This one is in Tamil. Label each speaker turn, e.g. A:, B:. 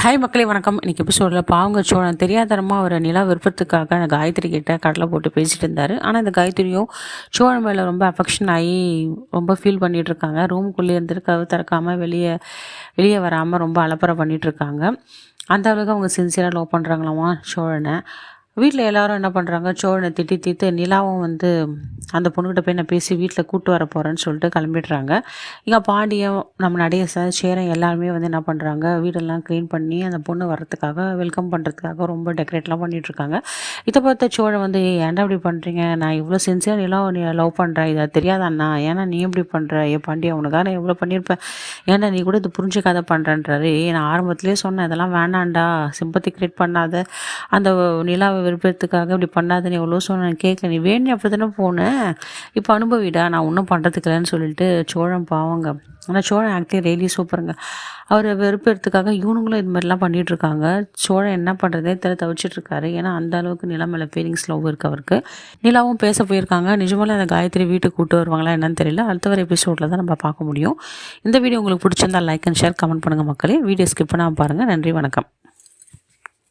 A: ஹாய் மக்களே வணக்கம். இன்றைக்கி எபிசோடில் பாவங்க சோழன் தெரியாதனமாக ஒரு நிலா விருப்பத்துக்காக அந்த காயத்ரி கிட்ட கடலை போட்டு பேசிகிட்டு இருந்தார். ஆனால் இந்த காயத்ரியும் சோழன் மேலே ரொம்ப அஃபெக்ஷன் ஆகி ரொம்ப ஃபீல் பண்ணிகிட்ருக்காங்க. ரூமுக்குள்ளே இருந்துட்டு கதவு திறக்காமல் வெளியே வெளியே வராமல் ரொம்ப அலப்பறை பண்ணிகிட்ருக்காங்க. அந்த அளவுக்கு அவங்க சின்சியராக லவ் பண்ணுறாங்களாமா சோழனை. வீட்டில் எல்லாரும் என்ன பண்ணுறாங்க, சோழனை திட்டி தீர்த்து நிலாவும் அந்த பொண்ணுக்கிட்ட போய் நான் பேசி வீட்டில் கூட்டு வர போகிறேன்னு சொல்லிட்டு கிளம்பிடுறாங்க. இங்கே பாண்டியம் நம்ம நடேசன் சேரன் எல்லாருமே என்ன பண்ணுறாங்க, வீடெல்லாம் க்ளீன் பண்ணி அந்த பொண்ணு வர்றதுக்காக வெல்கம் பண்ணுறதுக்காக ரொம்ப டெக்கரேட்லாம் பண்ணிகிட்ருக்காங்க. இதை பார்த்த சோழன் ஏன்டா இப்படி பண்ணுறீங்க, நான் இவ்வளோ சின்சியர் நிலம் நீ லவ் பண்ணுறேன், இதை தெரியாதாண்ணா, ஏன்னா நீ எப்படி பண்ணுற, ஏன் பாண்டியா உனக்காக நான் எவ்வளோ பண்ணியிருப்பேன், ஏன்டா நீ கூட இது புரிஞ்சுக்காத பண்ணுறன்றாரு. நான் ஆரம்பத்துலேயே சொன்னேன் இதெல்லாம் வேணாண்டா, சிம்பத்தி கிரியேட் பண்ணாத, அந்த நிலாவை விருப்பத்துக்காக இப்படி பண்ணாதுன்னு எவ்வளோ சொன்னேன், கேட்க நீ வேணும் அப்படி தானே போனேன், இப்போ அனுபவிடா, நான் ஒன்றும் பண்ணுறதுக்குலன்னு சொல்லிட்டு சோழன் பாவங்க. ஆனால் சோழன் ஆக்டிங் ரெய்லி சூப்பருங்க. அவர் வெறுப்பெடுத்துக்காக இவனுங்களும் இது மாதிரிலாம் பண்ணிகிட்ருக்காங்க. சோழன் என்ன பண்ணுறதே தவிச்சிட்ருக்காரு. ஏன்னா அந்த அளவுக்கு நிலா மேலே ஃபீலிங்ஸ் லவ் இருக்குது அவருக்கு. நிலாவும் பேச போயிருக்காங்க. நிஜமாலே அந்த காயத்ரி வீட்டுக்கு கூப்பிட்டு வருவாங்களா என்னன்னு தெரியல. அடுத்த வர எபிசோடில் தான் நம்ம பார்க்க முடியும். இந்த வீடியோ உங்களுக்கு பிடிச்சிருந்தா லைக் அண்ட் ஷேர் கமெண்ட் பண்ணுங்கள் மக்களே. வீடியோ ஸ்கிப் பண்ணாமல் பாருங்கள். நன்றி, வணக்கம்.